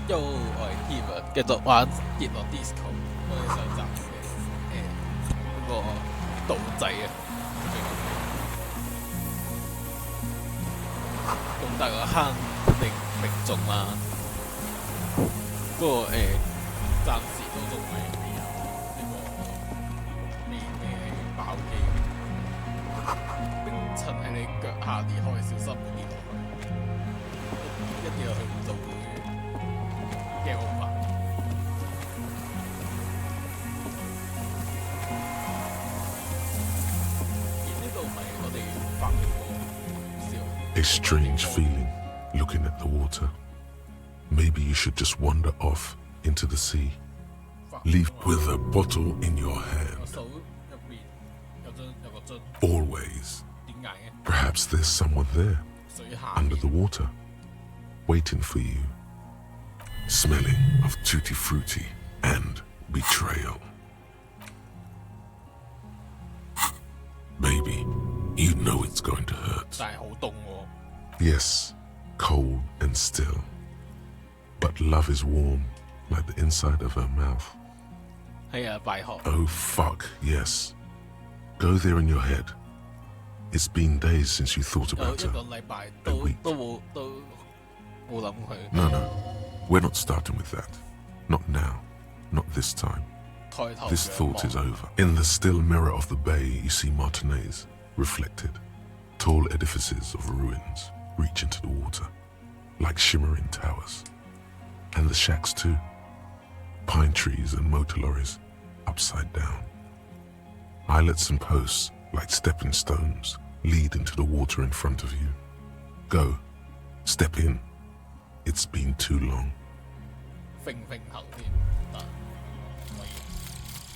又我係 Tim 啊，繼續玩傑樂 Disco，我哋上集嘅嗰個導仔啊，咁大個坑定命中啦，不過暫時都仲未有呢個面嘅爆機，冰塵喺你腳下裂開，小心跌落去，一啲去唔到嘅。嘅好法，而呢度咪我哋發過笑。A strange feeling, looking at the water. Maybe you should just wander off into the sea. Leave with a bottle in your hand. Always. Perhaps there's someone there, under the water, waiting for you. Smelling of tutti frutti and betrayal. Baby, you know it's going to hurt. Yes, cold and still. But love is warm, like the inside of her mouth. Oh fuck, yes. Go there in your head. It's been days since you thought about her. A week. No. We're not starting with that. Not now. Not this time. This thought is over. In the still mirror of the bay, you see Martinez, reflected. Tall edifices of ruins reach into the water, like shimmering towers. And the shacks too. Pine trees and motor lorries, upside down. Islets and posts, like stepping stones, lead into the water in front of you. Go. Step in. It's been too long.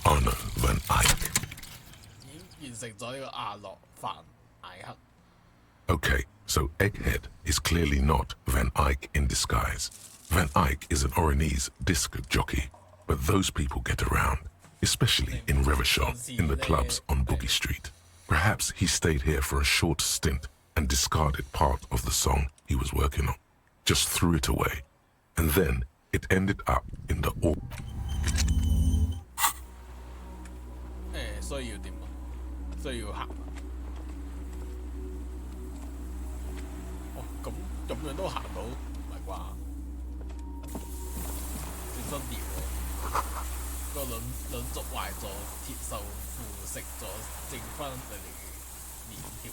Arno van Eyck. Okay, so Egghead is clearly not Van Eyck in disguise. Van Eyck is an Oranese disc jockey, but those people get around, especially in Revachol, in the clubs on Boogie Street. Perhaps he stayed here for a short stint and discarded part of the song he was working on. Just threw it away, and then it ended up in the all. 需要點啊？需要行啊？哦，咁樣都行到，唔係啩？小心啲喎！個輪軸壞咗，鐵鏽腐蝕咗，剩翻你哋嘅鏈條。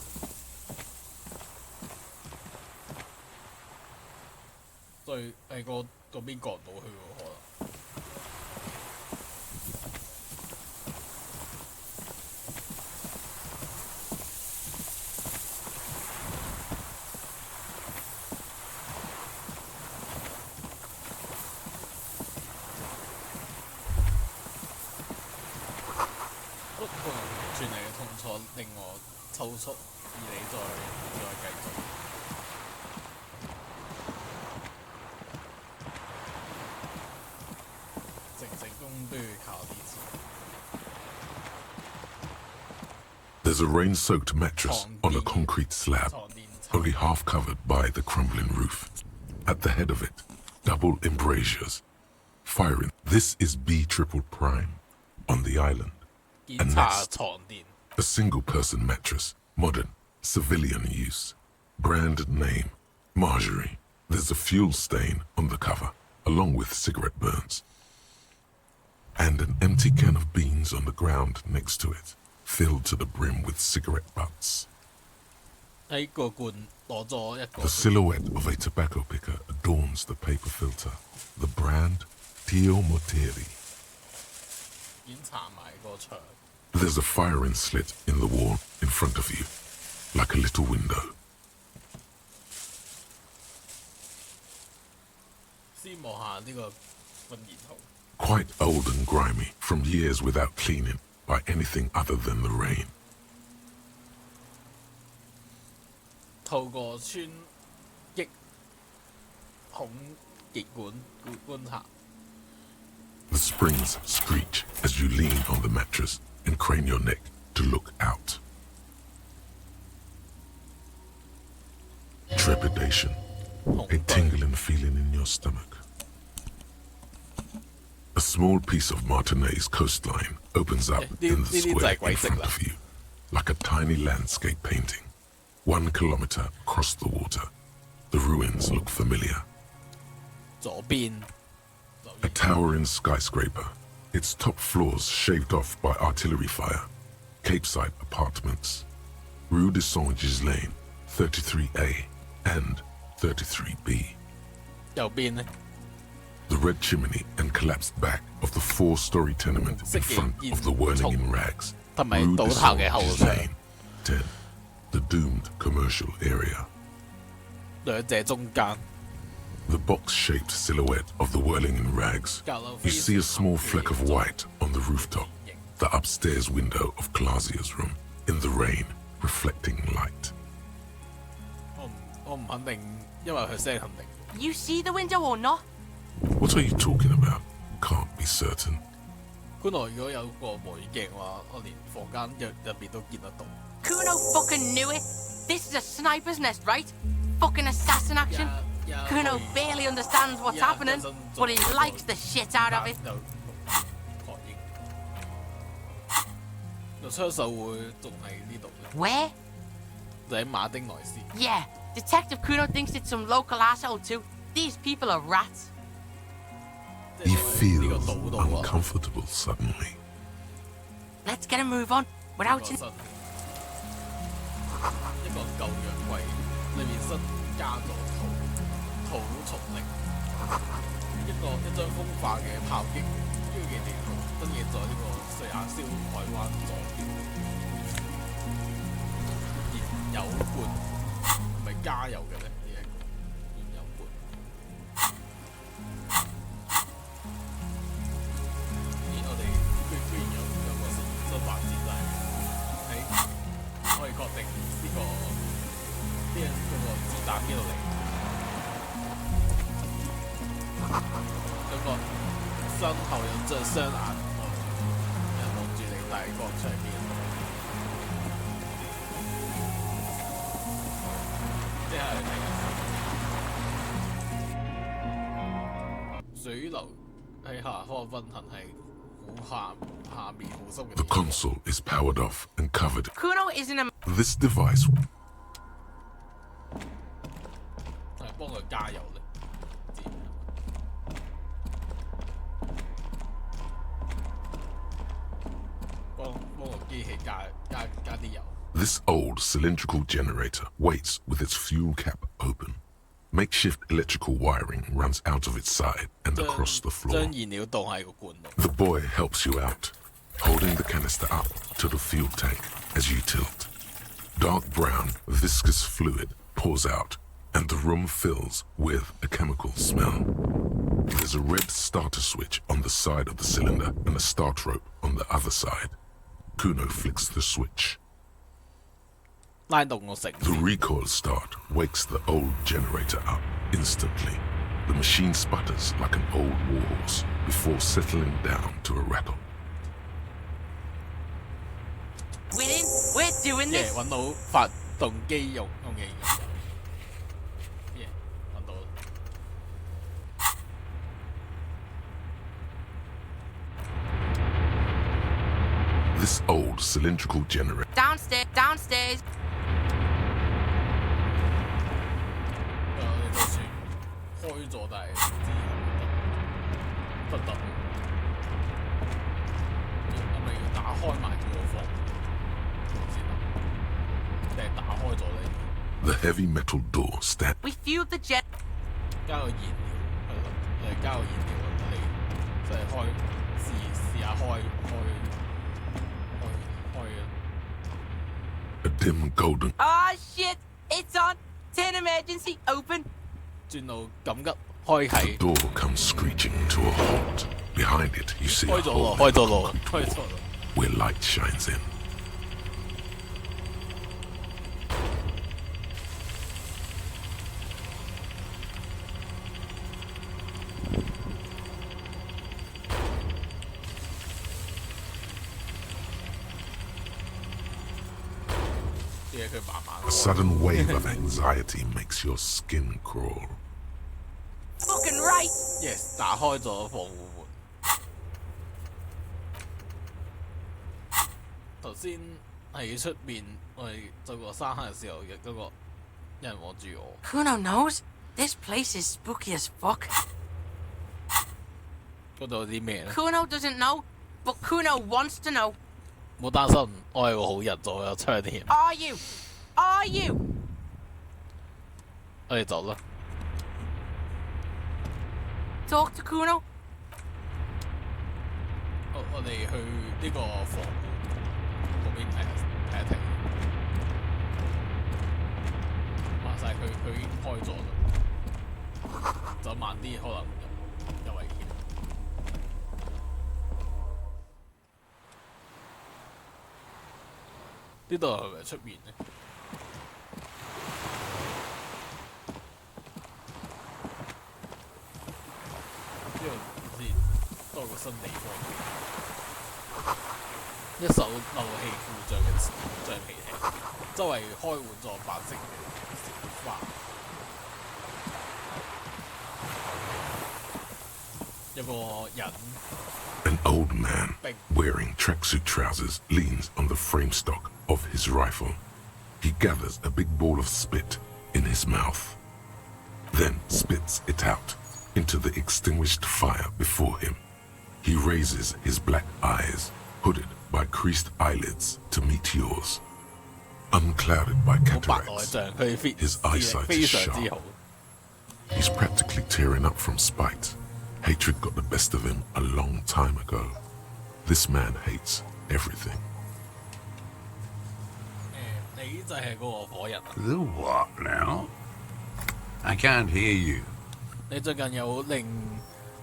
所以喺嗰邊過唔到去喎，可能。不過傳嚟嘅痛楚令我抽搐，而你再繼續。There's a rain-soaked mattress on a concrete slab, only half covered by the crumbling roof. At the head of it, double embrasures. Firing. This is B triple prime on the island. And next, a single-person mattress, modern, civilian use. Brand name, Marjorie. There's a fuel stain on the cover, along with cigarette burns. And an empty can of beans on the ground next to it, filled to the brim with cigarette butts. The silhouette of a tobacco picker adorns the paper filter. The brand, Tio Moteri. There's a firing slit in the wall in front of you, like a little window. Quite old and grimy, from years without cleaning by anything other than the rain. The springs screech as you lean on the mattress and crane your neck to look out. Trepidation, a tingling feeling in your stomach. A small piece of Martinez coastline opens up in the square in front of you, like a tiny landscape painting. 1 kilometer across the water, the ruins look familiar. 左邊 A towering skyscraper, its top floors shaved off by artillery fire. Capeside apartments. Rue de Saint-Ghislain, 33A and 33B. 右邊呢 The red chimney and collapsed back of the 4-story tenement in front of the whirling in rags. 同埋 Rue 倒 de 塌嘅後上 Saint-Ghislain. 10. The doomed commercial area. 兩者中間 The box-shaped silhouette of the whirling in rags. You see a small fleck of white on the rooftop, the upstairs window of Clausia's room, in the rain, reflecting light. 我唔肯定，因為佢聲肯定。You see the window or not? What are you talking about? Can't be certain. 本來如果有個無遠鏡嘅話，我連房間入邊都見得到。Kuno fucking knew it. This is a sniper's nest, right? Fucking assassin action. Kuno barely understands what's happening, but he likes the shit out of it. 有槍手會仲喺呢度嘅， Where? 就喺馬丁萊斯。 Yeah, Detective Kuno thinks it's some local asshole too. These people are rats. He feels uncomfortable suddenly. Let's get a move on without 一個舊藥櫃裏面新加咗土重力，一張風化嘅炮擊，呢個嘅地圖分野在呢個瑞亞燒海灣左邊，燃油罐係咪加油嘅咧？呢一個燃油罐。咦，我哋居然有個新環節就係喺可以確定呢個子彈邊度嚟？有個身後有隻雙眼，望住你大個場面，即係水流喺下方運行係下面好深嘅。 The console is powered off and covered. Kuno isn't a This device 係幫佢加油咧。幫個機器加啲油。 This old cylindrical generator waits with its fuel cap open. Makeshift electrical wiring runs out of its side and across the 將 floor. 燃料當喺個罐度。 The boy helps you out, holding the canister up to the fuel tank as you tilt. Dark brown, viscous fluid pours out, and the room fills with a chemical smell. There's a red starter switch on the side of the cylinder and a start rope on the other side. Kuno flicks the switch. 拉動個繩 The recoil start wakes the old generator up instantly. The machine sputters like an old warhorse before settling down to a rattle. We're in. We're doing 耶 this. 揾到發動機用嘅嘢。耶揾到啦。This old cylindrical generator Downstairs. Downstairs. 你就算開咗，但係不得。係咪要打開埋佢個房先得？定係打開咗咧？ The heavy metal door stands. We fueled the jet. 加個燃料係咯，加個燃料你即係試下開啊！ A dim golden Ah, shit. It's on. Turn emergency. Open. 轉到緊急開啟。 door comes screeching to a halt. Behind it, you see 開 a 咗 hole 咯，開咗咯，開咗咯。 where light shines in. A sudden wave of anxiety makes your skin crawl. Fucking right. Yes，打開咗防護門。頭先喺出面我哋做過沙坑嘅時候，有嗰個有人望住我。Kuno knows this place is spooky as fuck. 嗰度有啲咩咧？ Kuno doesn't know, but Kuno wants to know. 冇擔心，我係個好人，做有出去添。Are you? Are you? 我哋走啦。Talk to Kuno. 我哋去呢個房嗰邊睇一睇。話晒佢已經開咗啦，走慢啲可能有危險。呢度係咪出面咧？呢度唔知多個新地方。一手漏氣故障嘅橡皮艇，周圍開滿咗白色嘅小花。有個人。An old man wearing tracksuit trousers leans on the frame stock of his rifle. He gathers a big ball of spit in his mouth, then spits it out into the extinguished fire before him. He raises his black eyes, hooded by creased eyelids, to meet yours. Unclouded by cataracts, his eyesight is sharp. He's practically tearing up from spite. Hatred got the best of him a long time ago. This man hates everything. The what now? I can't hear you. 你最近有令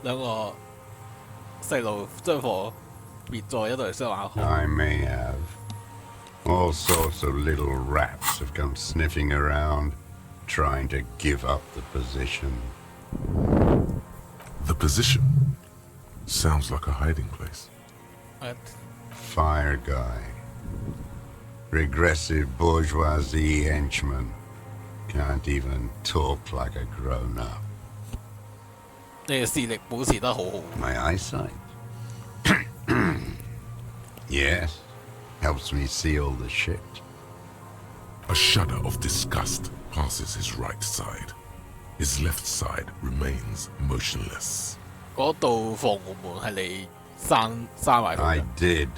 兩個細路將火滅在一隊雙眼河。 I may have. All sorts of little rats have come sniffing around, trying to give up the position. The position sounds like a hiding place. Fire guy. Regressive bourgeoisie henchman. Can't even talk like a grown-up. 你嘅視力保持得好好。 My eyesight? Yes. Helps me see all the shit. A shudder of disgust passes his right side. His left side remains motionless. 嗰道防護門係你閂埋佢 I 嘅。 did.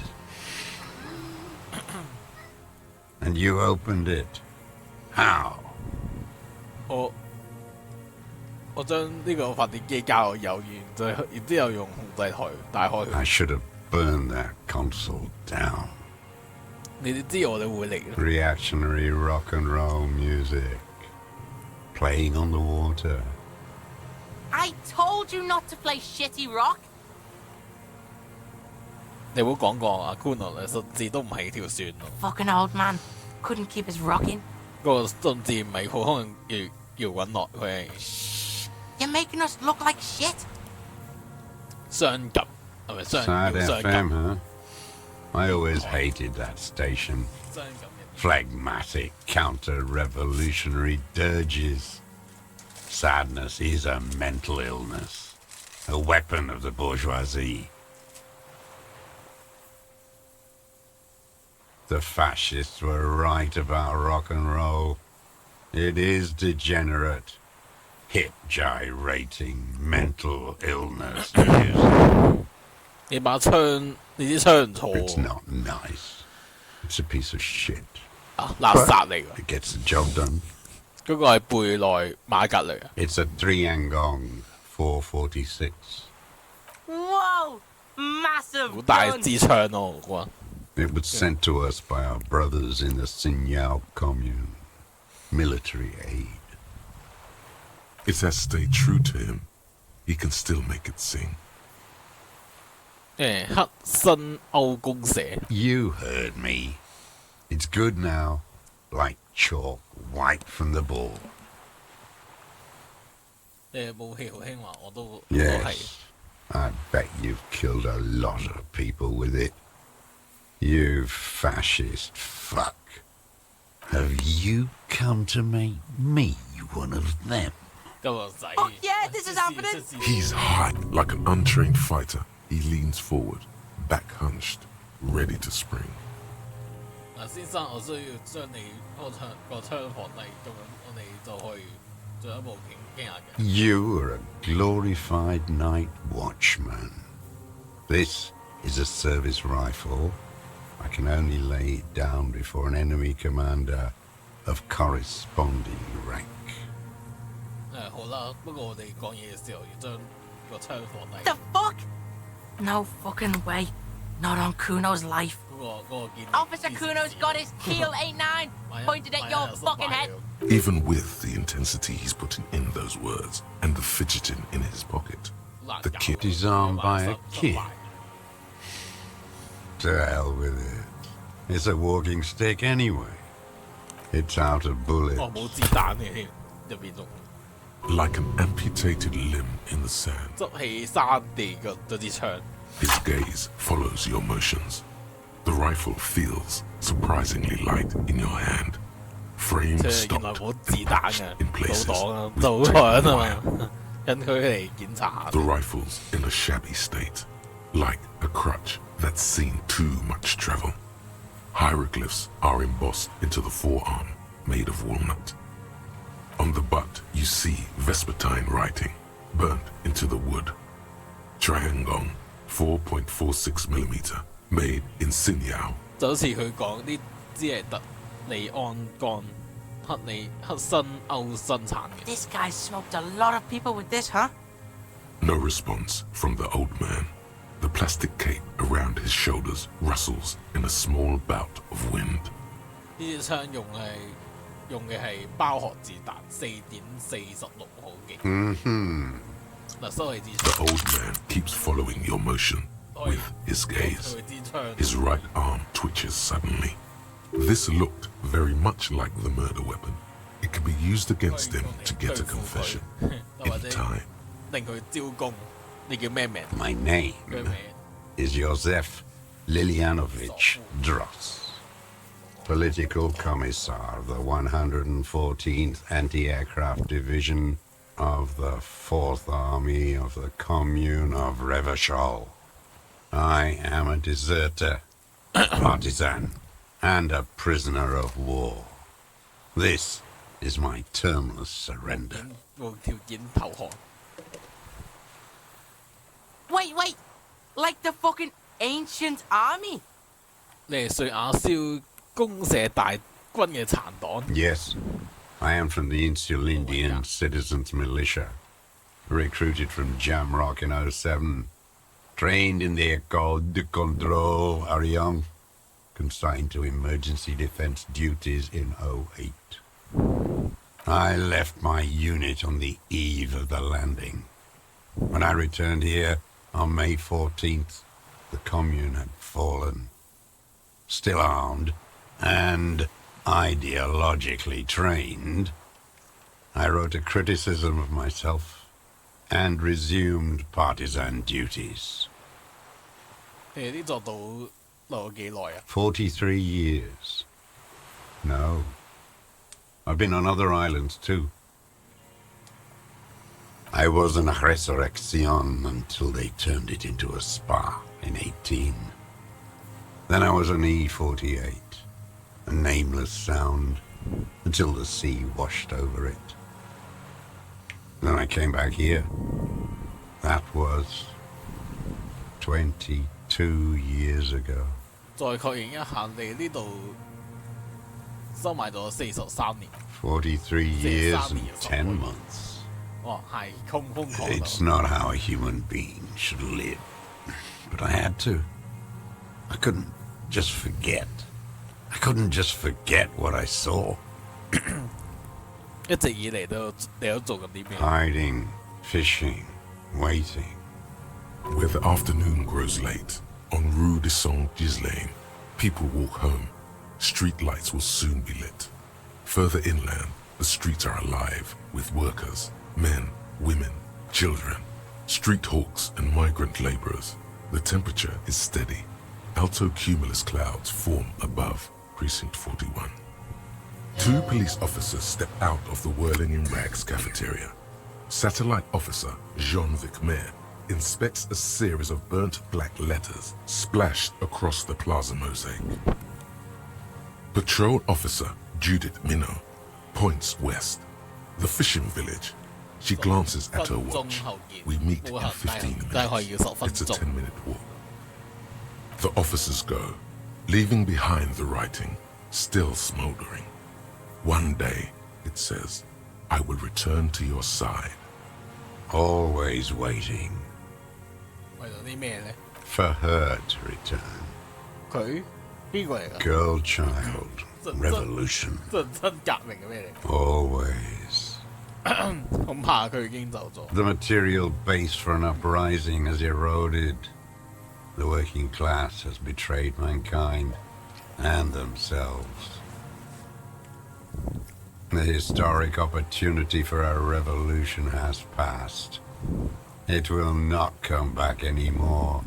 And you opened it. How? 我將呢個發電機交去右然之後用控制台帶開 I 佢。 should have burned that console down. 你哋知我哋會嚟嘅。 Reactionary rock and roll music. Playing on the water. I told you not to play shitty rock. 你冇講過啊 Kuno 甚至都唔係條船咯。 Fucking old man. Couldn't keep his rocking. 個甚至唔係普通搖滾樂，佢係 You're making us look like shit. 傷感，係咪傷 Sad 傷 FM, 感？ huh? I always hated that station. 傷感嘅。 Phlegmatic counter-revolutionary dirges. Sadness is a mental illness, a weapon of the bourgeoisie. The fascists were right about rock and roll. It is degenerate, hip-gyrating mental illness music. 你把槍，你啲槍唔錯 It's not nice. It's a piece of shit. 啊，垃圾嚟㗎。 It gets the job done. 嗰個係貝內馬格嚟啊！ It's a 3-Angong 446. Whoa! Massive 好大 gun. 支槍咯，我覺 It was sent to us by our brothers in the Sinyao commune. Military aid. It has stayed true to him. He can still make it sing. 黑新歐公社 You heard me. It's good now. Like chalk wiped from the ball. 武器好興話，我都係 Yes. I bet you've killed a lot of people with it. You fascist fuck. Have you come to make me one of them? 今個仔。 Fuck yeah, this is happening. He's high like an untrained fighter. He leans forward, back hunched, ready to spring. 先生，我需要將你個槍放低，咁樣我哋就可以進一步傾下嘅。You are a glorified night watchman. This is a service rifle. I can only lay it down before an enemy commander of corresponding rank. 好啦，不過我哋講嘢嘅時候要將個槍放低。 The fuck? No fucking way. Not on Kuno's life. Officer Kuno's got his Keel 89 pointed at your fucking head. Even with the intensity he's putting in those words and the fidgeting in his pocket, the kid is armed by a kid. To hell with it. It's a walking stick anyway. It's out of bullets. 冇子彈嘅添，入邊仲 like an amputated limb in the sand. 執起山地嘅嗰支槍。 His gaze follows your motions. The rifle feels surprisingly light in your hand. Frame 原來 stopped 冇子 and 彈 patched 嘅， in 倒 places 檔啊， with 倒 tape 槍 wire. 啊嘛，引佢嚟檢查。 The rifle's in a shabby state, like a crutch that's seen too much travel. Hieroglyphs are embossed into the forearm, made of walnut. On the butt, you see Vespertine writing, burnt into the wood. Triangong, 4.46mm, made in Sinyao. 就好似佢講呢支係特尼安鋼黑新歐生產嘅。 This guy smoked a lot of people with this, huh? No response from the old man. The plastic cape around his shoulders rustles in a small bout of wind. 呢支槍用嘅係包殼子彈，4.46毫幾。嗱，收起支 The 槍。 old man keeps following your motion with his gaze. 佢支槍 His right arm twitches suddenly. This looked very much like the murder weapon. It can be used against him to get a confession 或 in 者 time. 令佢招供。你叫咩名？ My name 佢名 is Josef Lilianovich Dross, Political Commissar of the 114th Anti-Aircraft Division of the 4th Army of the Commune of Revachol. I am a deserter, partisan, and a prisoner of war. This is my termless surrender. 無條件投降。 Wait. Like the fucking ancient army? 你係瑞亞肖公社大軍嘅殘黨。 Yes, I am from the Insulindian Citizens Militia, recruited from Jamrock in 07, trained in the École de Contrôle Arion, consigned to emergency defense duties in 08. I left my unit on the eve of the landing. When I returned here on May 14th, the commune had fallen. Still armed and ideologically trained, I wrote a criticism of myself and resumed partisan duties. 你哋啲作到留咗幾耐啊？ 43 years. No. I've been on other islands too. I was an resurrection until they turned it into a spa in 18. Then I was an E48, a nameless sound, until the sea washed over it. Then I came back here. That was 22 years ago. 再確認一下，你呢度收埋咗43年。 43 years and 10 months. 哇，係空空講 It's 到。 not how a human being should live. But I had to. I couldn't just forget. I couldn't just forget what I saw. 一直以嚟你都做緊啲咩？ Hiding, fishing, waiting. Where the afternoon grows late, on Rue de Saint-Ghislain, people walk home. Street lights will soon be lit. Further inland, the streets are alive with workers, men, women, children, street hawks and migrant laborers. The temperature is steady. Alto cumulus clouds form above Precinct 41. Two police officers step out of the Whirling in Rags cafeteria. Satellite officer Jean-Vic Mayer inspects a series of burnt black letters splashed across the plaza mosaic. Patrol officer Judith Minnow points west. The fishing village. She glances at her watch. We meet in 15 minutes. It's a 10-minute walk. The officers go, leaving behind the writing, still smoldering. One day, it says, I will return to your side. Always waiting 為咗啲咩咧？ for her to return. 佢邊個嚟㗎？ Girl child. Revolution. 真革命嘅咩嚟？ Always. 恐怕佢已經走咗。 The material base for an uprising has eroded. The working class has betrayed mankind and themselves. The historic opportunity for a revolution has passed. It will not come back anymore,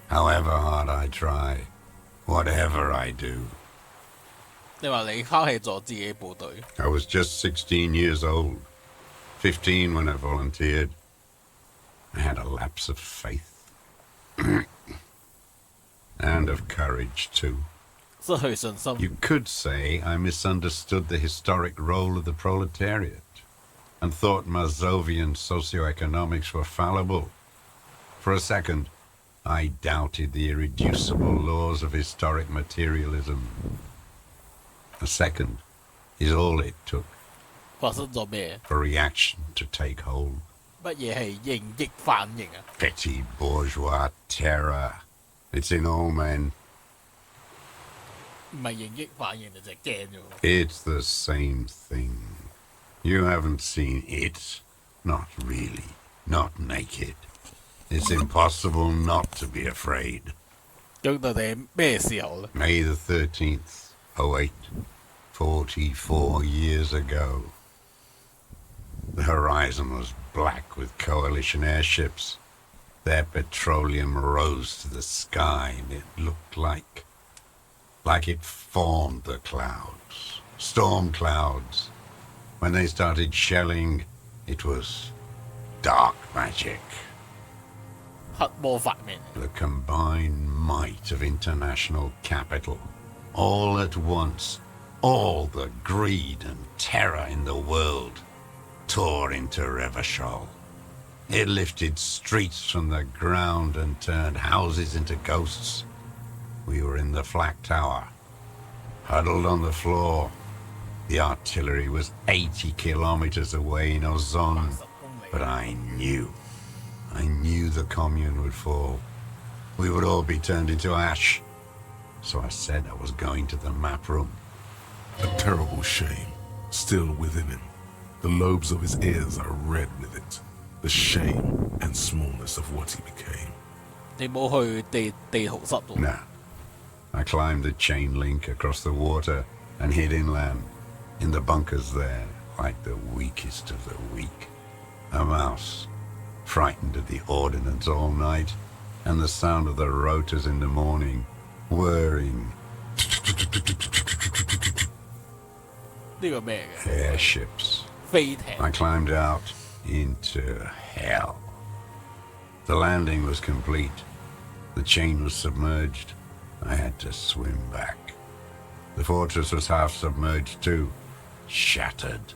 however hard I try, whatever I do. 你話你拋棄咗自己部隊， I was just 16 years old, 15 when I volunteered. I had a lapse of faith. And of courage, too. 失去信心。 You could say I misunderstood the historic role of the proletariat and thought Mazovian socioeconomics were fallible. For a second, I doubted the irreducible laws of historic materialism. A second is all it took 發生咗咩？ for reaction to take hold. 乜嘢係應激反應啊？ Petty bourgeois terror. It's in all men. 唔係應激反應，你就係驚咗。 It's the same thing. You haven't seen it. Not really. Not naked. It's impossible not to be afraid. 咁到底咩時候咧？ May the 13th, 08, 44 years ago. The horizon was black with coalition airships. Their petroleum rose to the sky and it looked like it formed the clouds. Storm clouds. When they started shelling, it was dark magic. 黑魔法咩？ The combined might of international capital. All at once, all the greed and terror in the world tore into Revachol. It lifted streets from the ground and turned houses into ghosts. We were in the flak tower, huddled on the floor. The artillery was 80 kilometers away in Ozon, but I knew the commune would fall. We would all be turned into ash. So I said I was going to the map room. A terrible shame still within him. The lobes of his ears are red with it. The shame and smallness of what he became. 你冇去地圖室度。 Nah. I climbed the chain link across the water and hid inland, in the bunkers there, like the weakest of the weak. A mouse, frightened of the ordnance all night, and the sound of the rotors in the morning, whirring 呢個咩嘅？ airships. 飛艇。 I climbed out into hell. The landing was complete. The chain was submerged. I had to swim back. The fortress was half submerged too, shattered.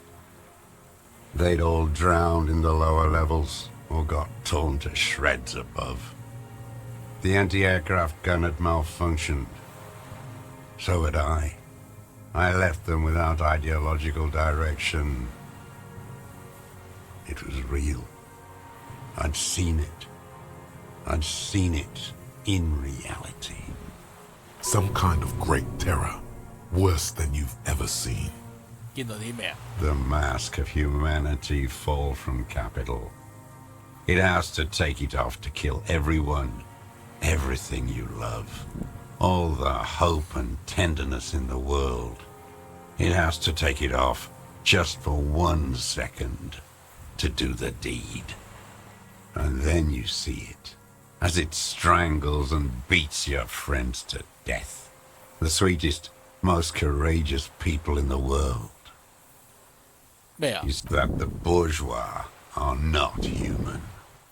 They'd all drowned in the lower levels or got torn to shreds above. The anti-aircraft gun had malfunctioned. So had I. I left them without ideological direction. It was real. I'd seen it. I'd seen it in reality. Some kind of great terror, worse than you've ever seen. 見到啲咩啊？ The mask of humanity fall from capital. It has to take it off to kill everyone, everything you love, all the hope and tenderness in the world. It has to take it off just for 1 second to do the deed. And then you see it, as it strangles and beats your friends to death. The sweetest, most courageous people in the world. 咩啊？ Is that the bourgeois are not human.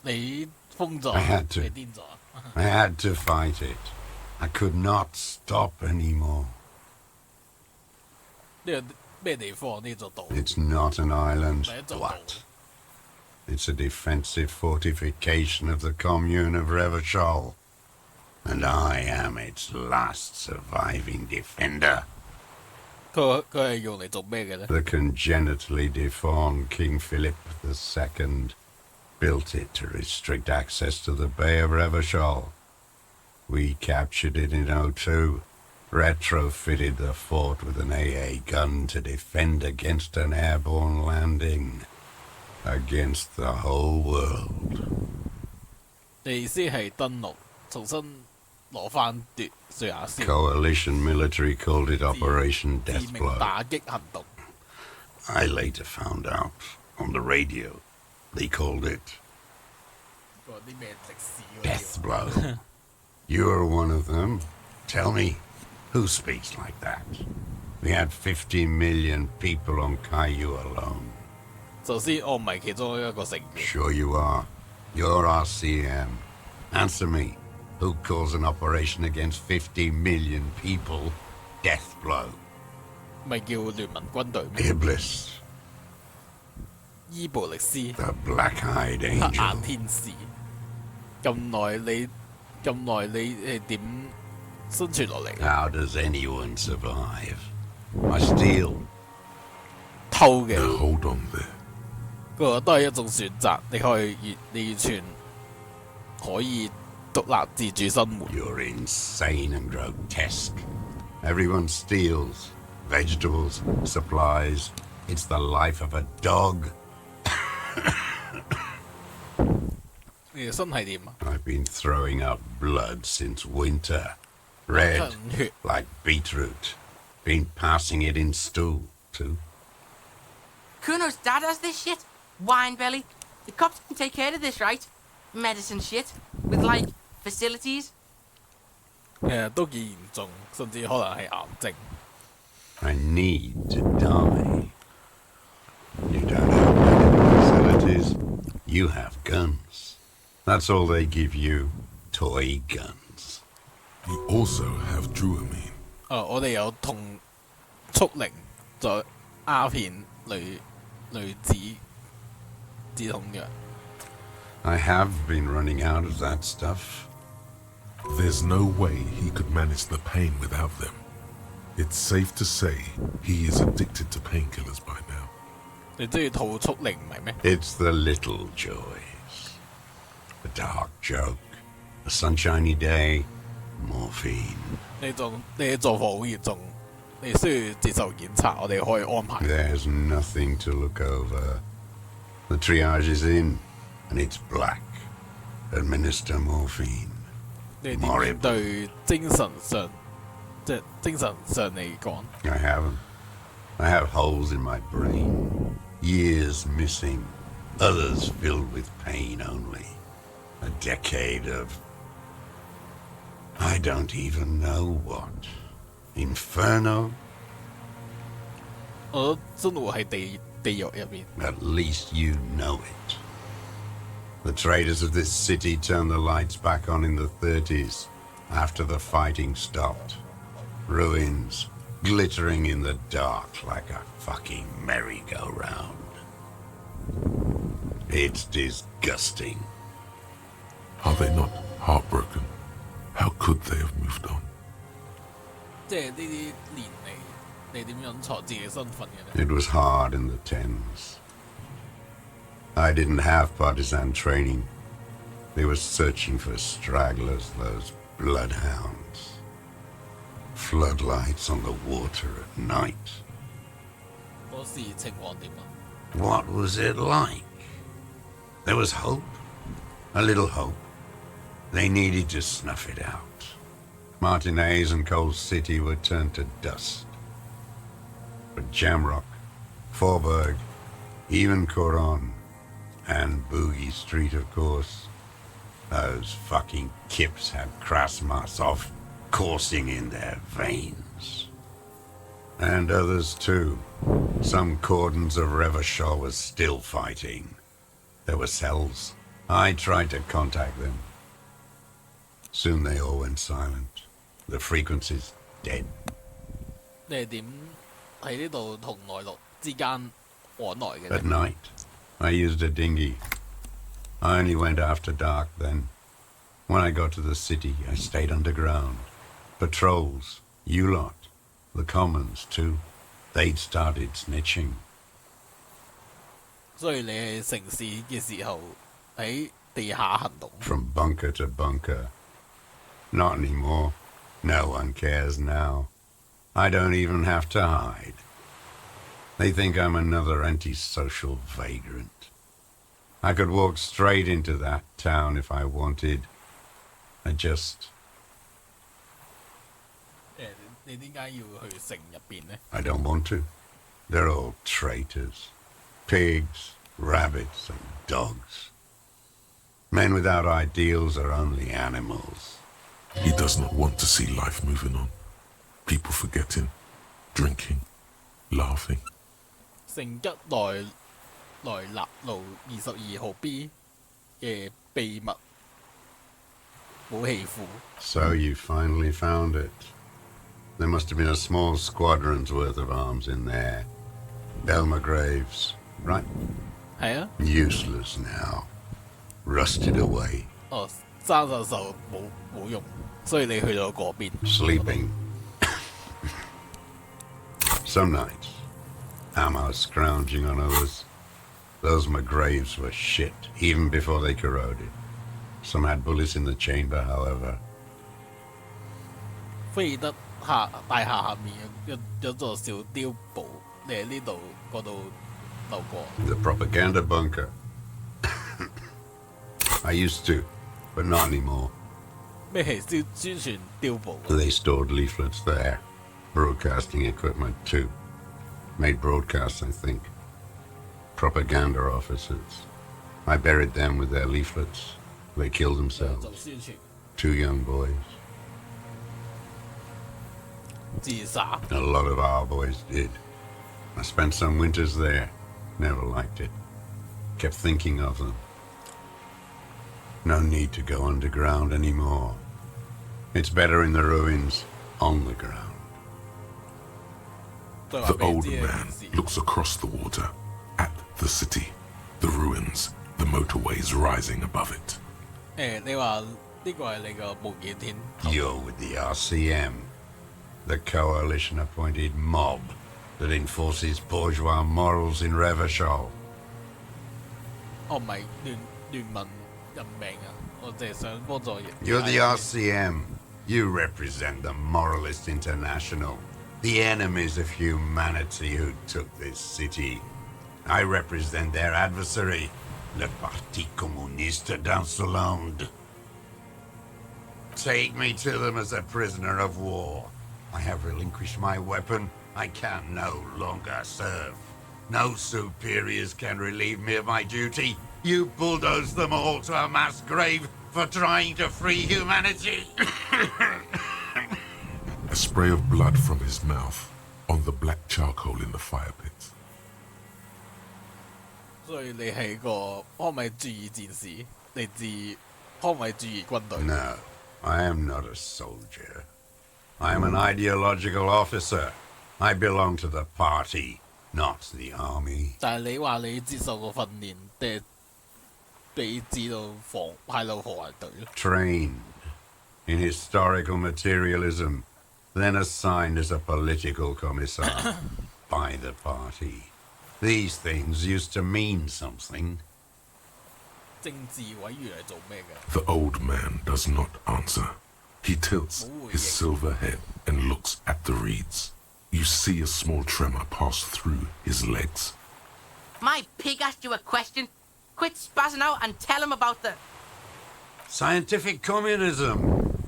你瘋咗？ I had to. 你癲咗？ I had to fight it. I could not stop anymore. 呢個咩地方？呢座島 It's not an island. 係一座島 What? It's a defensive fortification of the commune of Revachol. And I am its last surviving defender. 佢係用嚟做咩嘅咧？ The congenitally deformed King Philip II built it to restrict access to the Bay of Revachol. We captured it in '02, retrofitted the fort with an AA gun to defend against an airborne landing. Against the whole world. 你意思係登陸，重新攞翻奪瑞亞斯 Coalition military called it Operation 致 Death 命 Blow. 打擊行動。 I later found out on the radio they called it 嗰啲咩歷史嗰啲 Death Blow. You're one of them. Tell me, who speaks like that? We had 50 million people on Caillou alone. 首先，我唔係其中一個成員。 Sure you are. You're our CM. Answer me. Who calls an operation against 50 million people Death Blow? 咪叫聯盟軍隊咩？ Iblis, 伊布力斯， the black-eyed 黑眼 angel. 天使。咁耐你係點生存落嚟？ How does anyone survive? I steal. 偷嘅 Now hold on there. 嗰個都係一種選擇，你完全可以獨立自主生活。 You're insane and grotesque. Everyone steals. Vegetables, supplies. It's the life of a dog. 你嘅身體點啊？ I've been throwing up blood since winter. Red, 噴血 like beetroot. Been passing it in stool, too. Kuno's dad has this shit. Wine belly. The cops can take care of this, right? Medicine shit. With, like, facilities. 其實都幾嚴重，甚至可能係癌症。 I need to die. You don't have medical facilities. You have guns. That's all they give you. Toy guns. You also have Druamine. 我哋有同速靈在鴉片類止痛藥。 I have been running out of that stuff. There's no way he could manage the pain without them. It's safe to say he is addicted to painkillers by now. 你中意套速靈唔係咩？ It's the little joys. A dark joke. A sunshiny day. Morphine. 你狀況好嚴重，你需要接受檢查，我哋可以安排。 There's nothing to look over. The triage is in, and it's black. Administer morphine. 你點面對精神上，即係精神上嚟講， I haven't. I have holes in my brain. Years missing. Others filled with pain only. A decade of... I don't even know what. Inferno? 我生活喺地獄入面。 At least you know it. The traders of this city turned the lights back on in the 30s, after the fighting stopped. Ruins, glittering in the dark like a fucking merry-go-round. It's disgusting. Are they not heartbroken? How could they have moved on? 即係呢啲年嚟，你點樣錯自己身份嘅咧？ It was hard in the 10s. I didn't have partisan training. They were searching for stragglers, those bloodhounds. Floodlights on the water at night. 嗰時情況點啊？ What was it like? There was hope. A little hope. They needed to snuff it out. Martinez and Coal City were turned to dust. But Jamrock, Forburg, even Coron, and Boogie Street, of course. Those fucking kips had Krasmasov coursing in their veins. And others too. Some cordons of Revachol was still fighting. There were cells. I tried to contact them. Soon they all went silent. The frequencies dead. 你係點喺呢度同內陸之間往來嘅。At night, I used a dinghy. I only went after dark then. When I got to the city, I stayed underground. Patrols, you lot, the commons too. They'd started snitching. 所以你喺城市嘅時候喺地下行動。From bunker to bunker. Not anymore. No one cares now. I don't even have to hide. They think I'm another antisocial vagrant. I could walk straight into that town if I wanted. I just... 你點解要去城入邊呢？ I don't want to. They're all traitors. Pigs, rabbits, and dogs. Men without ideals are only animals. He does not want to see life moving on. People forgetting, drinking, laughing. 聖吉來納路22號 B 嘅秘密武器庫。 So you finally found it. There must have been a small squadron's worth of arms in there. Belma Graves, right? 係啊。 Useless now. Rusted away. 哦，生鏽冇用，所以你去到嗰邊。 Sleeping. Some nights, ammo scrounging on others. Those McGraves were shit, even before they corroded. Some had bullets in the chamber, however. 菲爾德大廈下面有座小碉堡，你喺呢度嗰度流過。 The propaganda bunker. I used to, but not anymore. 咩係宣傳碉堡？ They stored leaflets there. Broadcasting equipment, too. Made broadcasts, I think. Propaganda officers. I buried them with their leaflets. They killed 做 themselves. 宣傳 Two young boys. 自殺。 A lot of our boys did. I spent some winters there. Never liked it. Kept thinking of them. No need to go underground anymore. It's better in the ruins, on the ground. The old man looks across the water, at the city, the ruins, the motorways rising above it. 你話呢個係你個無線天？ You're with the RCM, the coalition-appointed mob that enforces bourgeois morals in Revachol. 我唔係聯盟任命啊，我淨係想幫助人。 You're the RCM. You represent the Moralist International, the enemies of humanity who took this city. I represent their adversary, le Parti Communiste d'Insolande. Take me to them as a prisoner of war. I have relinquished my weapon. I can no longer serve. No superiors can relieve me of my duty. You bulldoze them all to a mass grave for trying to free humanity. A spray of blood from his mouth on the black charcoal in the fire pit. 所以你係個康米主義戰士，嚟自康米主義軍隊。 No, I am not a soldier. I am an ideological officer. I belong to the party, not the army. 但係你話你接受過訓練，定係被指到派到防衛隊咯？ Trained in historical materialism, then assigned as a political commissar by the party. These things used to mean something. 政治委員係做咩嘅？ The old man does not answer. He tilts his silver head and looks at the reeds. You see a small tremor pass through his legs. My pig asked you a question. Quit spazzing out and tell him about the... Scientific communism.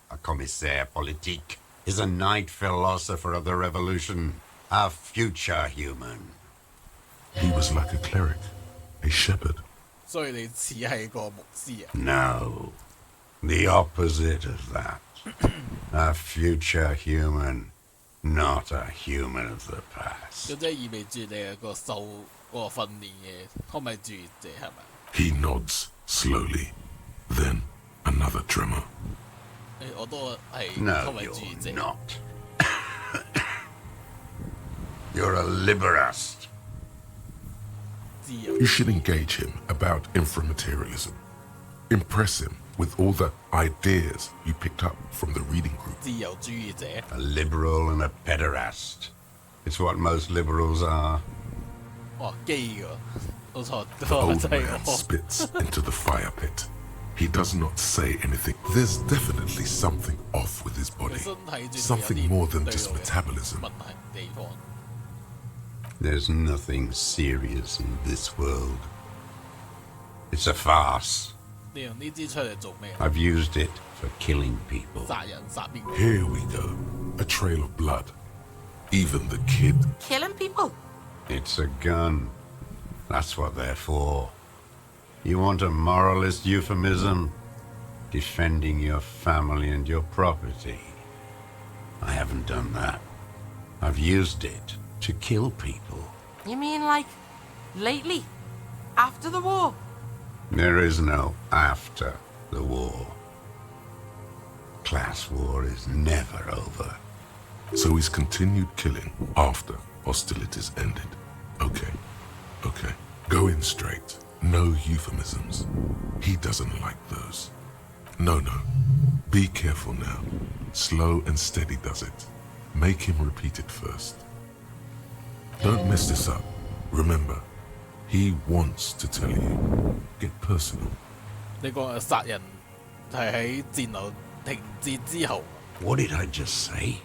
A commissaire politique is a knight philosopher of the revolution, a future human. He was like a cleric, a shepherd. 所以你似係個牧師啊？ No, the opposite of that. A future human, not a human of the past. 咁即係意味住你係個受嗰個訓練嘅康米主義者係咪？ He nods slowly. Then another tremor. 我都係 No, 康米主義者。 you're not. You're a liberast. You should engage him about inframaterialism. Impress him with all the ideas you picked up from the reading group. 自由主義者 A liberal and a pederast. It's what most liberals are. 哇基㗎，冇錯， The 真 old 係 man 我 spits into the fire pit. He does not say anything. There's definitely something off with his 佢 body. 身體轉 Something more than just 對 metabolism. 問題地方。 There's nothing serious in this world. It's a farce. 你用呢支出嚟做咩？ I've used it for killing people. 殺人殺邊個？ Here we go. A trail of blood. Even the kid. Killing people? It's a gun. That's what they're for. You want a moralist euphemism? Defending your family and your property. I haven't done that. I've used it to kill people. You mean like lately? After the war? There is no after the war. Class war is never over. So he's continued killing after hostilities ended. Okay. Okay. Go in straight. No euphemisms. He doesn't like those. No. Be careful now. Slow and steady does it. Make him repeat it first. Don't mess this up. Remember, he wants to tell you. Get personal. 你講殺人係喺戰鬥停戰之後， What did I just say?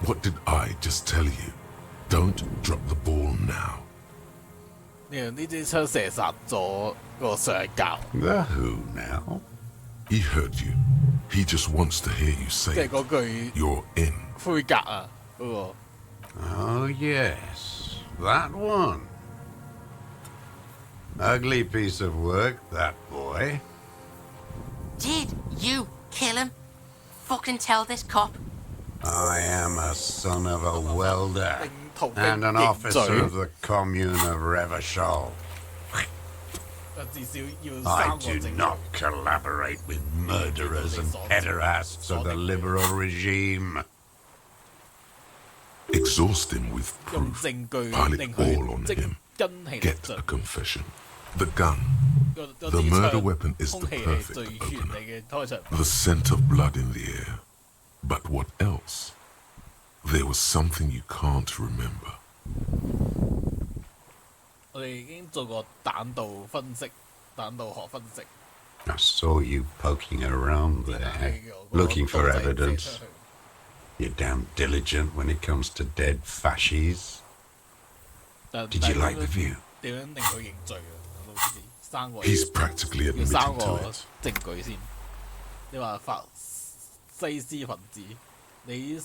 What did I just tell you? Don't drop the ball now. 你用呢支槍射殺咗個上教， The who now? He heard you. He just wants to hear you 即 say 係 it. 嗰句 You're in. 灰格啊嗰個。 Oh, yes. That one. Ugly piece of work, that boy. Did you kill him? Fucking tell this cop. I am a son of a welder 並逃兵 and an 認 officer 罪 of，the commune of Revachol. 至少要 I 三個 do 證 not 據。 collaborate with murderers and pederasts of the liberal regime. Exhaust him with 用 proof. 證據 Pile 令 it 佢 all on 即 him. 根氣力 Get 盡 a。confession. The gun. 個 The 支 murder 槍 weapon is 空 the 氣係 perfect 最 opener. 完美嘅開場。 The scent of blood in the air. But what else? There was something you can't remember. 我哋已經做過彈道分析、彈道學分析。 I saw you poking around there, looking for evidence. You're damn diligent when it comes to dead fascies. Did you like the view? 點樣令佢認罪啊？老師，三個 He's practically 要三 admitting to 個 it. 證據先。你話法西斯分子，你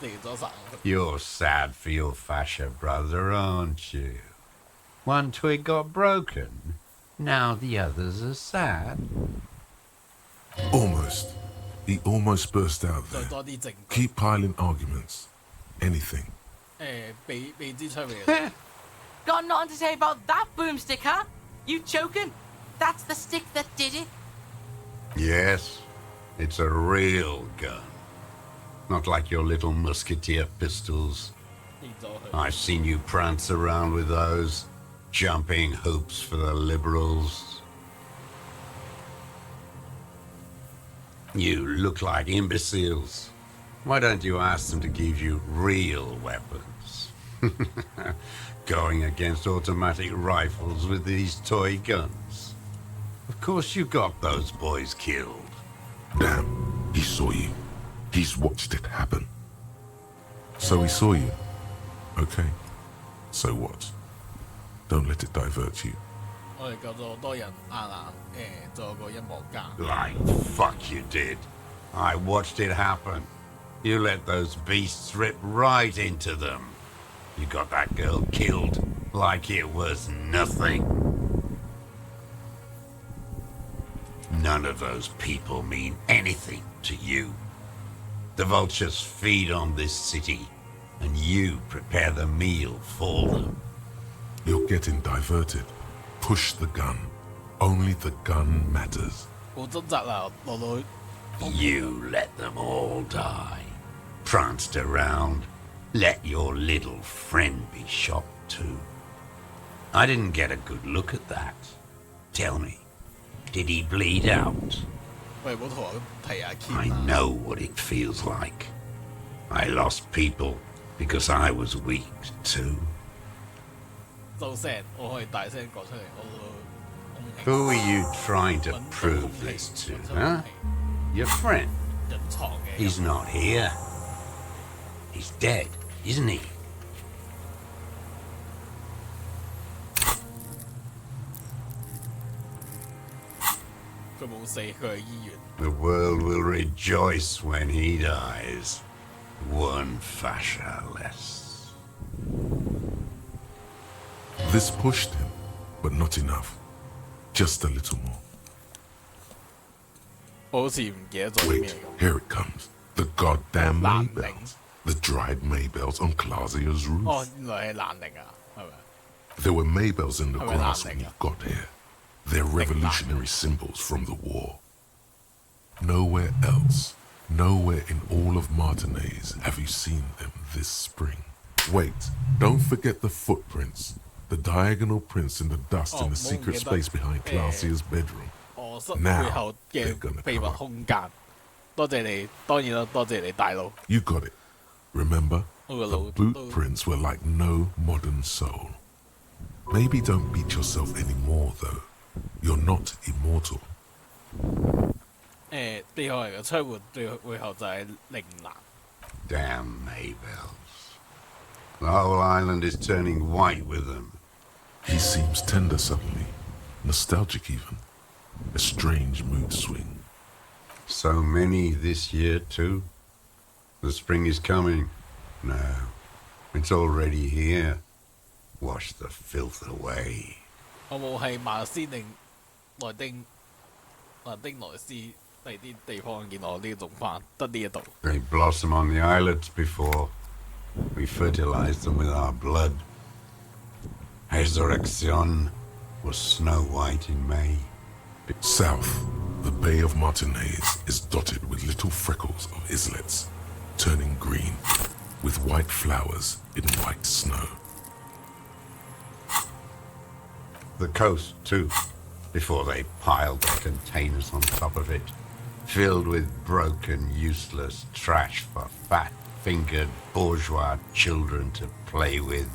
嚟咗殺人。 You're sad for your fascia brother, aren't you? One twig got broken. Now the others are sad. Almost. He almost burst out 再 there. 多啲證據。 Keep piling arguments. Anything. 俾支槍俾佢。 Got nothing to say about that boomstick, huh? You joking? That's the stick that did it. Yes, it's a real gun. Not like your little musketeer pistols. 認咗佢。 I've seen you prance around with those, jumping hoops for the liberals. You look like imbeciles. Why don't you ask them to give you real weapons? Going against automatic rifles with these toy guns. Of course you got those boys killed. Damn. He saw you. He's watched it happen. So he saw you. Okay. So what? Don't let it divert you. 我哋救咗好多人做個音樂家。 Like fuck you did. I watched it happen. You let those beasts rip right into them. You got that girl killed like it was nothing. None of those people mean anything to you. The vultures feed on this city, and you prepare the meal for them. You're getting diverted. Push the gun. Only the gun matters. 好掙扎啦，落到去 You let them all die. Pranced around let your little friend be shot too. I didn't get a good look at that. Tell me, did he bleed out? 喂，唔好同我提下 Kim I know what it feels like. I lost people because I was weak too. 就成我可以大聲講出嚟，我 Who are you trying to prove this to, huh? Your friend? 隱藏嘅。 He's not here. He's dead, isn't he? 佢冇死，佢喺醫院。 The world will rejoice when he dies. One fascia less. This pushed him, but not enough. Just a little more. 我好似唔記得咗啲咩 Wait, 咁。 here it comes. The goddamn Lan Maybells. The dried Maybells on Clausia's roof. 哦，原來係蘭寧啊，係咪？ There were Maybells in the Oh, grass Lan when Ning. you got here. They're revolutionary symbols from the war. Nowhere else, nowhere in all of Martinez have you seen them this spring. Wait, don't forget the footprints. The diagonal prints in the dust in the secret space behind Clausia's bedroom. 卧室 Now 背後 they're 嘅 gonna 秘密 come up. 空間。多謝你，當然啦，多謝你大佬。 You got it. Remember? Oh, The hello. boot Oh. prints were like no modern soul. Maybe don't beat yourself anymore, though. You're not immortal. 秘後嚟嘅窗戶背後就係靈蘭。 Damn Maybells. The whole island is turning white with them. He seems tender suddenly, nostalgic even. A strange mood swing. So many this year, too. The spring is coming. No, it's already here. Wash the filth away. 我冇係馬斯定萊丁萊斯第啲地方見到呢種花，得呢一度。 They blossom on the islets before we fertilize them with our blood. Resurrection was snow white in May. South, the Bay of Martinez is dotted with little freckles of islets, turning green, with white flowers in white snow. The coast, too, before they piled their containers on top of it, filled with broken, useless trash for fat-fingered bourgeois children to play with.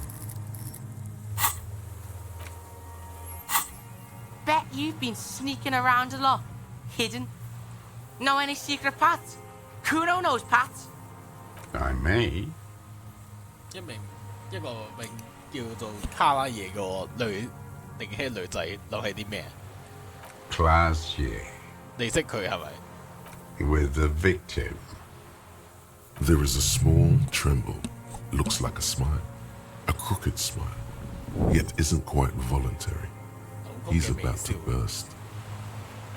Bet you've been sneaking around a lot. Hidden. Know any secret paths? Kuno knows paths. I may. 一名叫做卡拉耶個女年輕女仔諗起啲咩？ Class year. 你識佢係咪？ With the victim. There is a small tremble, looks like a smile, a crooked smile, yet isn't quite voluntary. He's about to burst.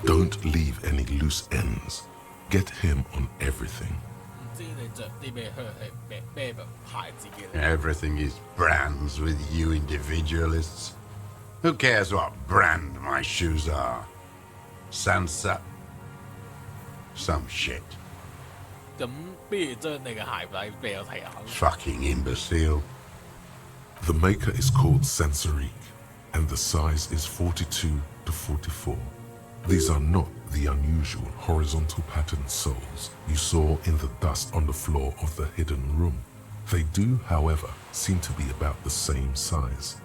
Don't leave any loose ends. Get him on everything. 唔知你着啲咩靴係咩牌子嘅咧？ Everything is brands with you individualists. Who cares what brand my shoes are? Sansa. Some shit. 咁不如將你嘅鞋底俾我睇下。 Fucking imbecile. The maker is called Sansarique, and the size is 42 to 44. These are not the unusual horizontal patterned soles you saw in the dust on the floor of the hidden room. They do, however, seem to be about the same size.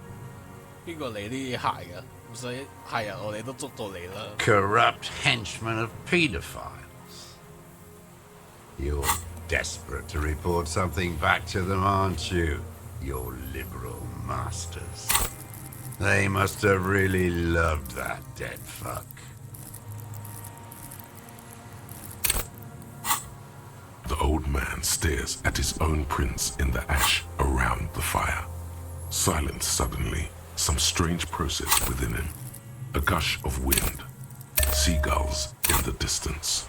邊個嚟呢啲鞋㗎？唔使係啊，我哋都捉到你啦。 Corrupt henchmen of pedophiles. You're desperate to report something back to them, aren't you? Your liberal masters. They must have really loved that dead fuck. The old man stares at his own prints in the ash around the fire. Silent suddenly, some strange process within him. A gush of wind. Seagulls in the distance.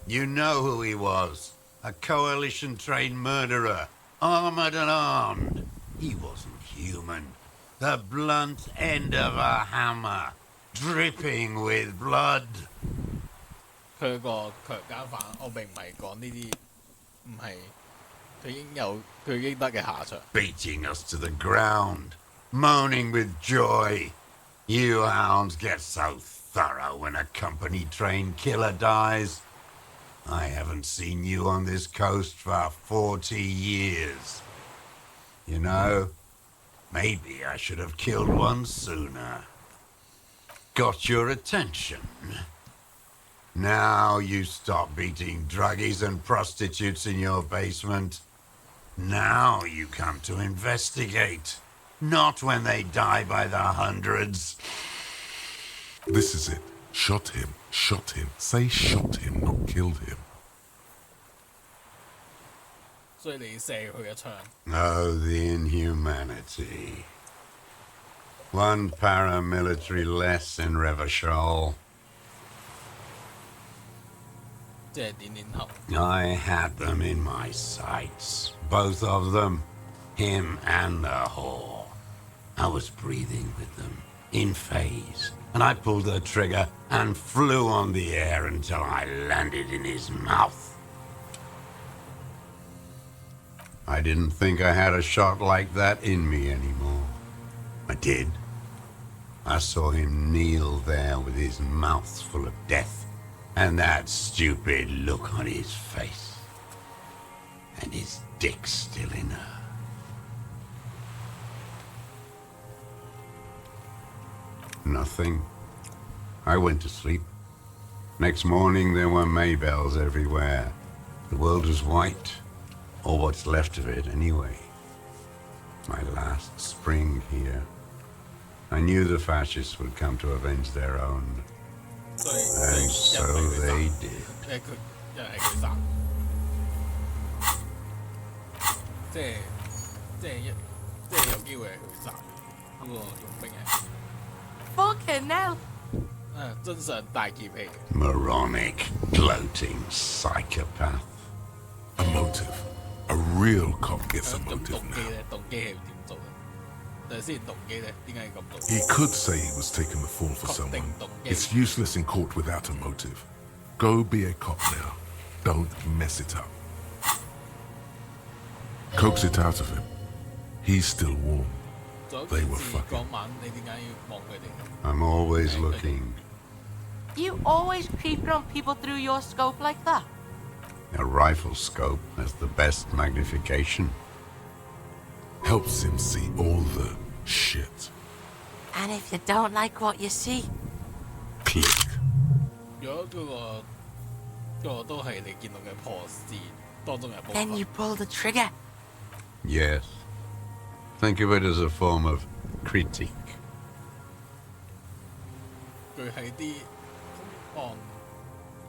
You know who he was. A coalition-trained murderer. Armored and armed. He wasn't human. The blunt end of a hammer. Dripping with blood. 佢佢個強姦犯，我並唔係講呢啲，唔係佢應有佢應得嘅下場。Beating us to the ground, moaning with joy. You hounds get so thorough when a company-trained killer dies. I haven't seen you on this coast for 40 years. You know, maybe I should have killed one sooner. Got your attention. Now you stop beating druggies and prostitutes in your basement. Now you come to investigate. Not when they die by the hundreds. This is it. Shot him. Shot him. Say shot him, not killed him. 所以你射佢嘅槍， Oh, the inhumanity. One paramilitary less in Revachol. 即係點點頭。 I had them in my sights. Both of them. Him and the whore. I was breathing with them, in phase, and I pulled the trigger and flew on the air until I landed in his mouth. I didn't think I had a shot like that in me anymore. I did. I saw him kneel there with his mouth full of death, and that stupid look on his face. And his dick still in her. Nothing. I went to sleep. Next morning there were Maybells everywhere. The world was white, or what's left of it anyway. My last spring here. I knew the fascists would come to avenge their own. 所以 And so they did. 佢又係佢殺，即係有機會係佢殺嗰個傭兵係。 Fucking hell! 真相大劫氣。 Moronic, gloating psychopath. A motive. A real cop gets a 咁 motive 動機 now. 咧，動機係點做咧？等陣先，動機咧，點解要咁做？ He could say he was taking the fall for Cop someone. ding-dong. It's useless in court without a motive. Go be a cop now. Don't mess it up. Coax it out of him. He's still warm. 仲有 They 件 were 事 fucking. 嗰晚，你點解要望佢哋？ I'm always looking. You always creeping on people through your scope like that? A rifle scope has the best magnification. Helps him see all the shit. And if you don't like what you see, Click. 如果嗰個都係你見到嘅破事當中嘅部 then 分 you，pull the trigger. Yes. Think of it as a form of critique. 佢係啲案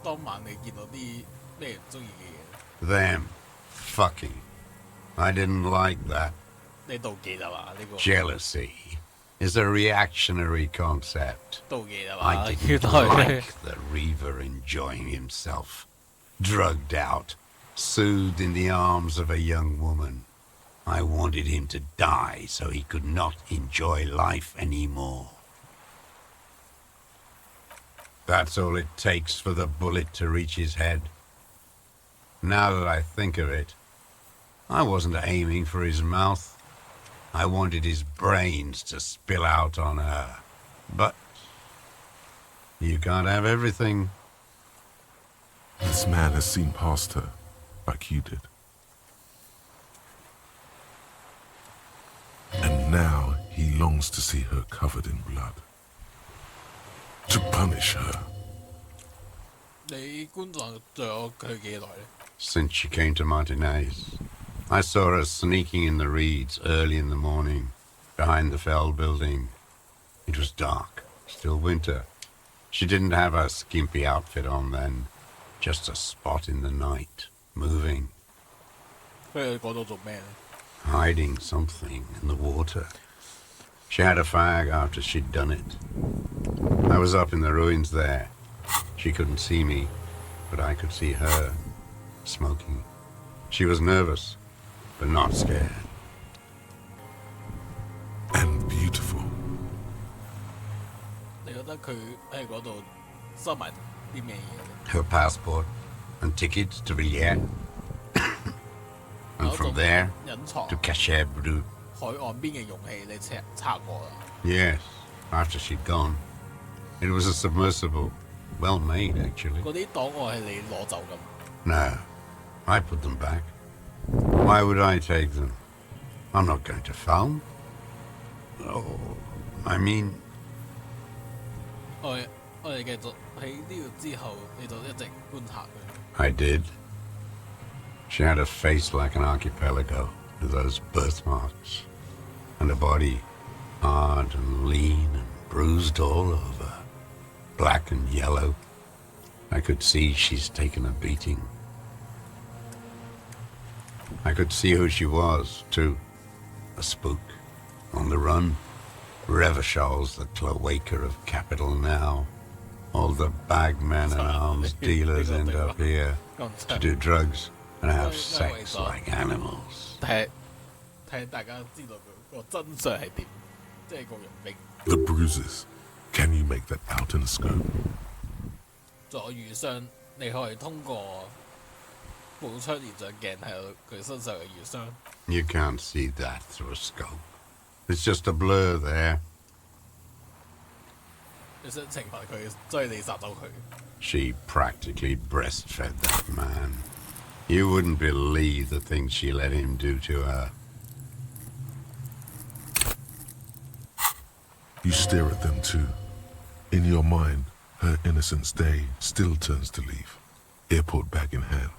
當晚你見到啲咩唔中意嘅嘢， Them. Fucking. I didn't like that. 你妒忌啦嘛？呢個 Jealousy is a reactionary concept. 妒忌啦 I 嘛？ didn't 叫佢 like the Reaver enjoying himself. Drugged out, soothed in the arms of a young woman. I wanted him to die so he could not enjoy life anymore. That's all it takes for the bullet to reach his head. Now that I think of it, I wasn't aiming for his mouth. I wanted his brains to spill out on her. But you can't have everything. This man has seen past her, like you did. And now he longs to see her covered in blood. To punish her. 你觀察咗佢幾耐咧？ Since she came to Martinez, I saw her sneaking in the reeds early in the morning, behind the Feld building. It was dark, still winter. She didn't have her skimpy outfit on then, just a spot in the night, moving, 佢去嗰度做咩咧？ hiding something in the water. She had a fag after she'd done it. I was up in the ruins there. She couldn't see me, but I could see her, smoking. She was nervous, but not scared. And beautiful. 你覺得佢喺嗰度收埋啲咩嘢？ Her passport and tickets to Villiers. And from there 隱藏 to Cachet Brut. 海岸邊嘅容器，你拆過啦。Yes, after she'd gone. It was a submersible. Well made, actually. 嗰啲檔案係你攞走咁。No, I put them back. Why would I take them? I'm not going to phone. Oh, I mean, 我哋繼續喺呢度之後，你就一直觀察佢。I did. She had a face like an archipelago with those birthmarks, and a body hard and lean and bruised all over, black and yellow. I could see she's taken a beating. I could see who she was, too. A spook, on the run. Revachol's the cloaca of capital now. All the bagmen and arms dealers end up here to do drugs and have sex like animals. 睇大家知道佢個真相係點，即係個傭兵。The bruises. Can you make that out in a scope? 在遇傷，你可以通過步出現象鏡睇到佢身上嘅瘀傷。You can't see that through a scope. It's just a blur there. 你想懲罰佢，所以你殺咗佢。She practically breastfed that man. You wouldn't believe the things she let him do to her. You stare at them too. In your mind, her innocence day still turns to leaf. Airport bag in hand,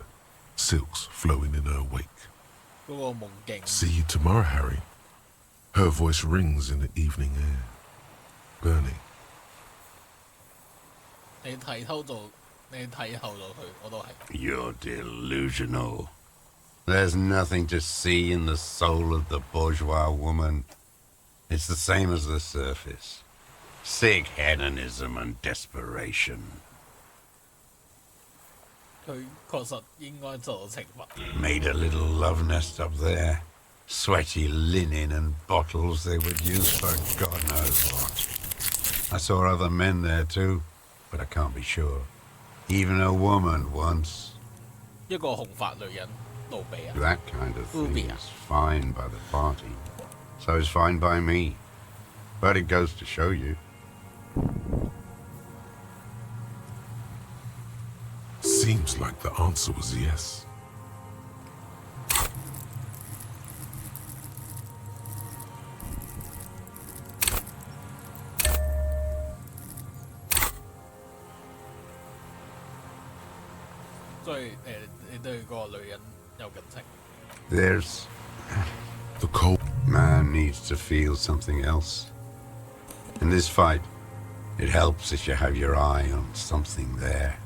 silks flowing in her wake. 嗰個夢境。 See you tomorrow, Harry. Her voice rings in the evening air. Burning. 你睇透咗佢，我都係。 You're delusional. There's nothing to see in the soul of the bourgeois woman. It's the same as the surface. Sick hedonism and desperation. 佢確實應該受到懲罰。 Made a little love nest up there. Sweaty linen and bottles they would use for God knows what. I saw other men there too, but I can't be sure. Even a woman once. 一個紅髮女人，盧比啊。 That kind of thing Rubia. is fine by the party. So it's fine by me. But it goes to show you. Seems like the answer was yes. There's... The cold. Man needs to feel something else. In this fight, it helps if you have your eye on something there.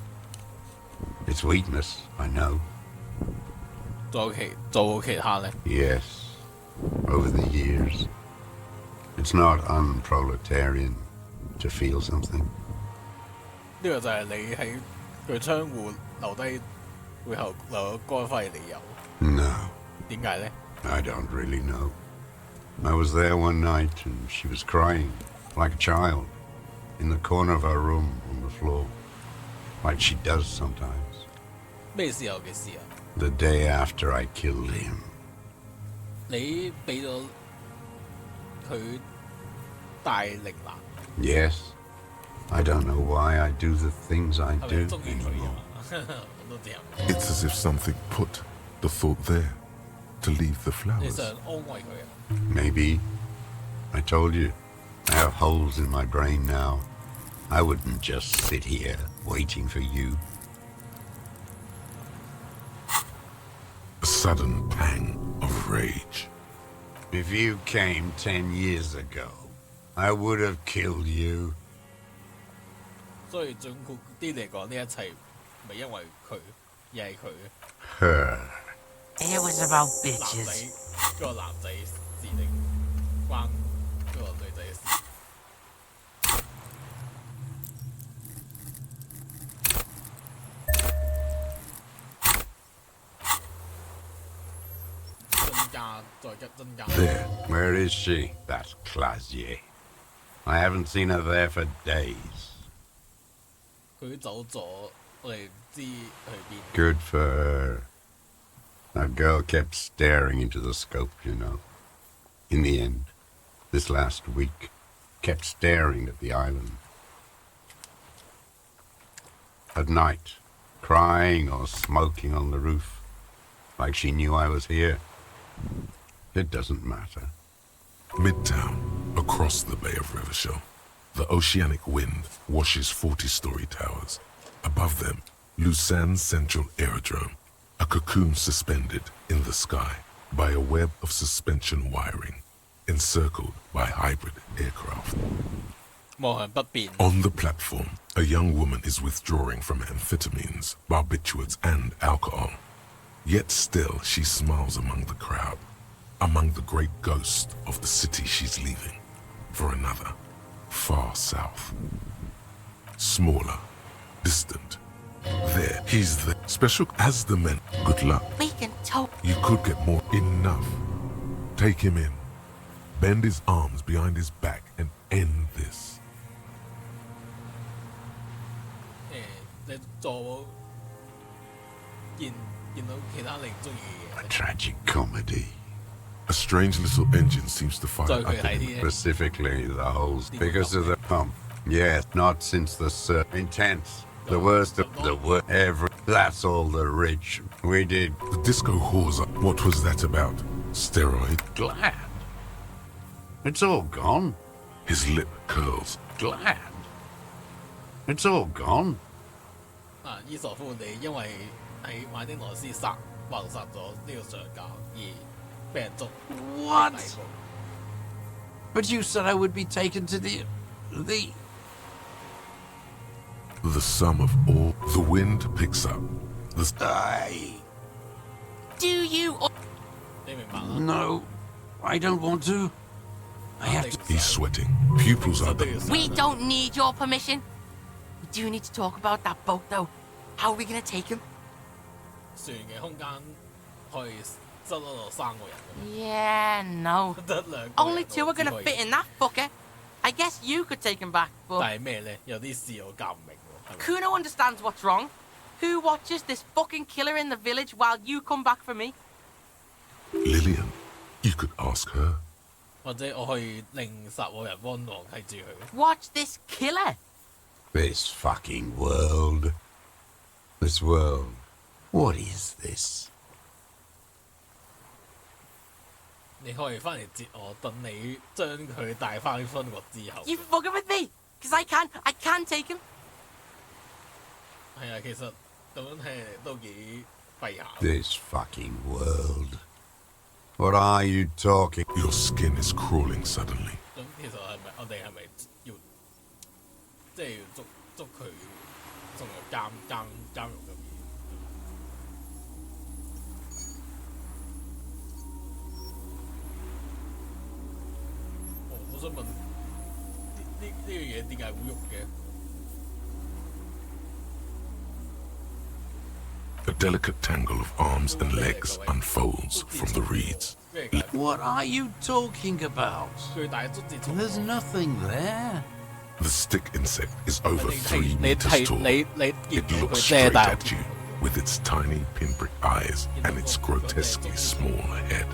It's weakness, I know. 做其他呢？ Yes, over the years. It's not unproletarian to feel something. 呢個就係你喺佢窗戶留低背後留咗光輝嘅理由。 No, 點解呢？ I don't really know. I was there one night and she was crying, like a child, in the corner of her room on the floor, like she does sometimes. 咩時候嘅事啊？ The day after I killed him. 你俾咗佢大靈男， Yes, I don't know why I do the things I 係咪 do 中意佢 anymore. 啊？我都知啊。 It's as if something put the thought there to leave the 你 flowers. 想安慰佢啊？ Maybe. I told you, I have holes in my brain now. I wouldn't just sit here waiting for you. A sudden pang of rage. If you came 10 years ago, I would have killed you. 所以總括啲嚟講，呢一切唔係因為佢，而係佢 Her. It was about 男仔 bitches. 嗰個男仔事定關嗰個女仔嘅事。增加再一增加。 There. Where is she? That Clasier. I haven't seen her there for days. 佢走咗，我哋唔知去邊。Good for her. That girl kept staring into the scope, you know. In the end, this last week, kept staring at the island. At night, crying or smoking on the roof, like she knew I was here. It doesn't matter. Midtown, across the Bay of Rivershell, the oceanic wind washes 40-story towers. Above them, Lusan's Central Aerodrome, a cocoon suspended in the sky by a web of suspension wiring, encircled by hybrid aircraft. On the platform, a young woman is withdrawing from amphetamines, barbiturates, and alcohol. Yet still, she smiles among the crowd, among the great ghost of the city she's leaving, for another, far south. Smaller, distant. There, he's the special as the men. Good luck. We can talk. You could get more. Enough. Take him in. Bend his arms behind his back and end this. 你做見到其他你唔中意嘅 A 嘢。 tragic comedy. A strange little engine seems to fire 再 up 具體 in 啲嘅。 Specifically, the holes. Because of the pump. Yes, not since the intense. The worst of the worst. That's all the rich. We did. the disco whores. What was that about? Steroid? Glad. It's all gone. His lip curls. Glad. It's all gone. 伊索夫你因為喺馬丁羅斯謀殺咗呢個上校而俾人捉。 What? 逮捕 But you said I would be taken to the... The sum of all. The wind picks up. Do you? 你明白啦？ No, I don't want to. I have to... He's sweating. Pupils are the. We don't need your permission. We do need to talk about that boat, though. How are we gonna take him? 船嘅空間可以塞得落3個人， Yeah, no. 得2個人。 Only 2 are gonna 我只可以 fit in that fucker. I guess you could take him back, 但 but 係咩咧？有啲事我教唔明喎。係咪 Kuno understands what's wrong. Who watches this fucking killer in the village while you come back for me? Lillian. You could ask her. 或者我可以令殺我人汪狼睇住佢。 Watch this killer. This fucking world. This world. What is this? 你可以翻嚟接我，等你將佢帶翻分國之後。 You fucking with me? Cause I can't take him. 係啊，其實咁樣係都幾弊下。 This fucking world. What are you talking? Your skin is crawling suddenly. 咁其實我哋係咪要即係要捉佢送入監獄入面？我想問呢樣嘢點解會喐嘅？ A delicate tangle of arms and legs unfolds from the reeds. 咩解？ What are you talking about? 最大捉字蟲。 There's nothing there. The stick insect is over 3你 meters tall. 見 It 到 looks 佢遮 straight 大 at you with its tiny pinprick eyes and its grotesquely small head.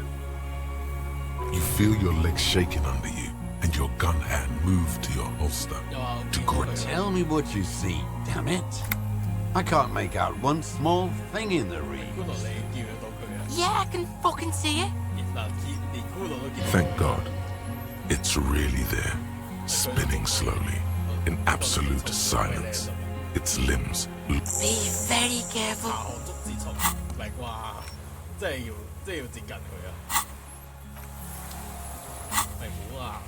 You feel your legs shaking under you and your gun hand move to your holster 又話 to 見到 grip. 佢 Tell me what you see, damn it. I can't make out one small thing in the 骷 reeds. 髏你見到佢啊？ Yeah, I can fucking see it. 嗱，連骷髏都見到。 Thank God. It's really there, spinning slowly, in absolute silence. Its limbs Be very careful. 下河捉字蟲，唔係啩？即係要接近佢啊！係好啊！